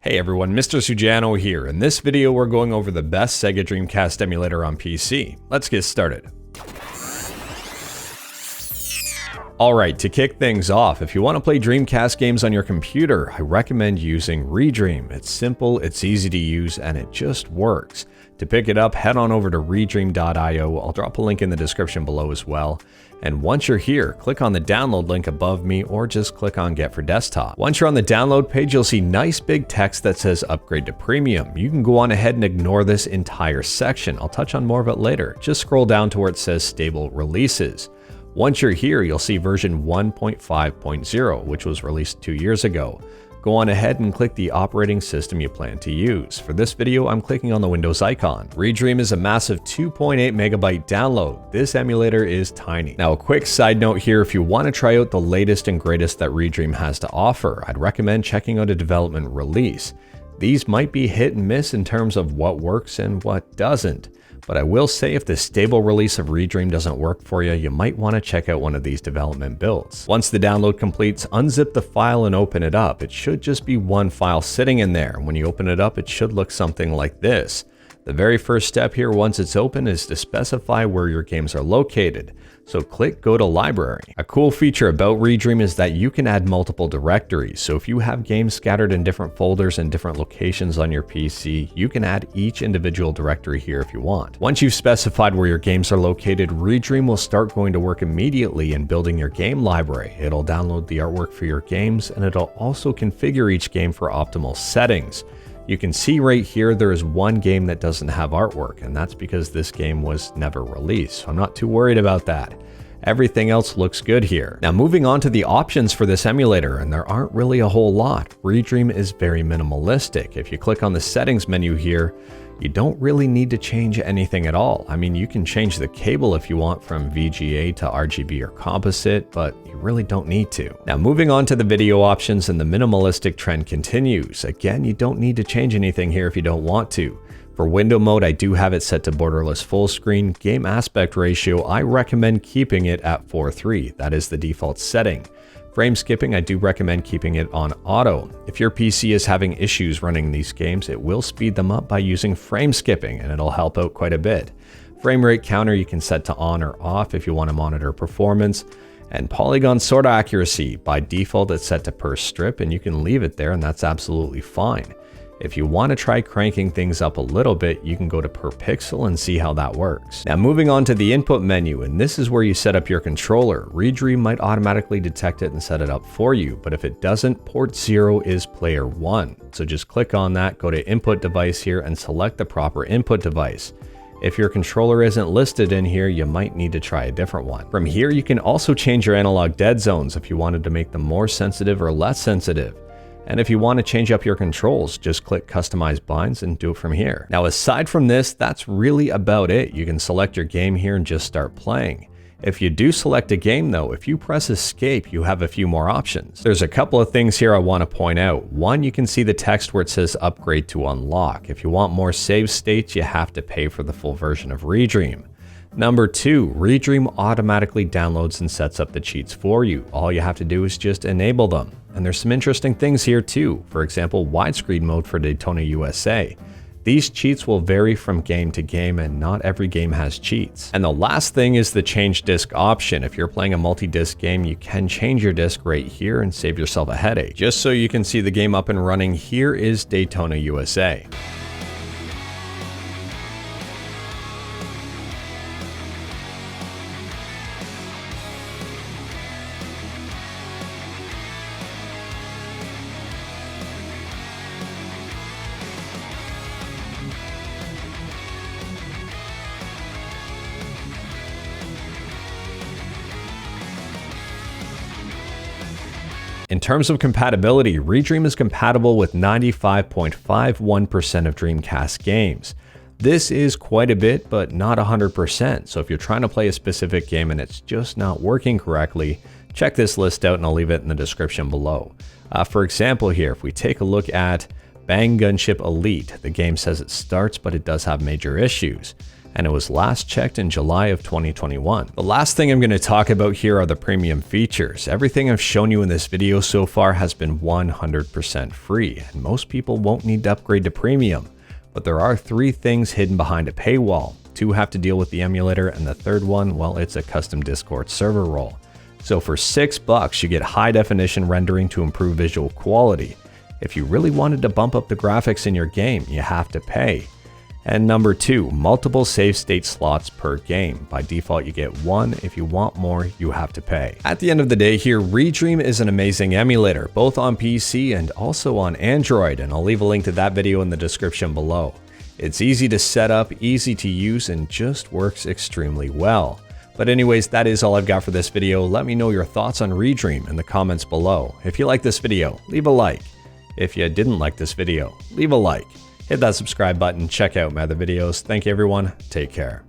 Hey everyone, Mr. Sujano here. In this video, we're going over the best Sega Dreamcast emulator on PC. Let's get started. Alright, to kick things off, if you want to play Dreamcast games on your computer, I recommend using Redream. It's simple, it's easy to use, and it just works. To pick it up, head on over to redream.io. I'll drop a link in the description below as well. And once you're here, click on the download link above me or just click on Get for Desktop. Once you're on the download page, you'll see nice big text that says Upgrade to Premium. You can go on ahead and ignore this entire section. I'll touch on more of it later. Just scroll down to where it says Stable Releases. Once you're here, you'll see version 1.5.0, which was released 2 years ago. Go on ahead and click the operating system you plan to use. For this video, I'm clicking on the Windows icon. Redream is a massive 2.8 megabyte download. This emulator is tiny. Now, a quick side note here, if you want to try out the latest and greatest that Redream has to offer, I'd recommend checking out a development release. These might be hit and miss in terms of what works and what doesn't. But I will say if the stable release of Redream doesn't work for you, you might want to check out one of these development builds. Once the download completes, unzip the file and open it up. It should just be one file sitting in there. When you open it up, it should look something like this. The very first step here once it's open is to specify where your games are located. So click Go to Library. A cool feature about Redream is that you can add multiple directories. So if you have games scattered in different folders and different locations on your PC, you can add each individual directory here if you want. Once you've specified where your games are located, Redream will start going to work immediately in building your game library. It'll download the artwork for your games, and it'll also configure each game for optimal settings. You can see right here there is one game that doesn't have artwork, and that's because this game was never released, so I'm not too worried about that. Everything else looks good here. Now moving on to the options for this emulator, and there aren't really a whole lot. Redream is very minimalistic. If you click on the settings menu here, you don't really need to change anything at all. I mean, you can change the cable if you want from VGA to RGB or composite, but you really don't need to. Now moving on to the video options, and the minimalistic trend continues. Again, you don't need to change anything here if you don't want to. For window mode, I do have it set to borderless full screen. Game aspect ratio, I recommend keeping it at 4:3. That is the default setting. Frame skipping, I do recommend keeping it on auto. If your PC is having issues running these games, it will speed them up by using frame skipping, and it'll help out quite a bit. Frame rate counter, you can set to on or off if you want to monitor performance. And polygon sort accuracy, by default it's set to per strip, and you can leave it there and that's absolutely fine. If you want to try cranking things up a little bit, you can go to per pixel and see how that works. Now moving on to the input menu, and this is where you set up your controller. Redream might automatically detect it and set it up for you, but if it doesn't, port 0 is player 1. So just click on that, go to input device here and select the proper input device. If your controller isn't listed in here, you might need to try a different one. From here, you can also change your analog dead zones if you wanted to make them more sensitive or less sensitive. And if you want to change up your controls, just click Customize Binds and do it from here. Now, aside from this, that's really about it. You can select your game here and just start playing. If you do select a game though, if you press Escape, you have a few more options. There's a couple of things here I want to point out. One, you can see the text where it says Upgrade to Unlock. If you want more save states, you have to pay for the full version of Redream. Number 2, Redream automatically downloads and sets up the cheats for you. All you have to do is just enable them. And there's some interesting things here too. For example, widescreen mode for Daytona USA. These cheats will vary from game to game, and not every game has cheats. And the last thing is the change disc option. If you're playing a multi-disc game, you can change your disc right here and save yourself a headache. Just so you can see the game up and running, here is Daytona USA. In terms of compatibility, Redream is compatible with 95.51% of Dreamcast games. This is quite a bit, but not 100%, so if you're trying to play a specific game and it's just not working correctly, check this list out and I'll leave it in the description below. For example here, if we take a look at Bang Gunship Elite, the game says it starts, but it does have major issues. and it was last checked in July of 2021. The last thing I'm going to talk about here are the premium features. Everything I've shown you in this video so far has been 100% free, and most people won't need to upgrade to premium. But there are 3 things hidden behind a paywall. 2 have to deal with the emulator, and the third one, well, it's a custom Discord server role. So for $6, you get high definition rendering to improve visual quality. If you really wanted to bump up the graphics in your game, you have to pay. And number 2, multiple save state slots per game. By default, you get 1. If you want more, you have to pay. At the end of the day here, Redream is an amazing emulator, both on PC and also on Android, and I'll leave a link to that video in the description below. It's easy to set up, easy to use, and just works extremely well. But anyways, that is all I've got for this video. Let me know your thoughts on Redream in the comments below. If you like this video, leave a like. If you didn't like this video, leave a like. Hit that subscribe button, check out my other videos. Thank you everyone, take care.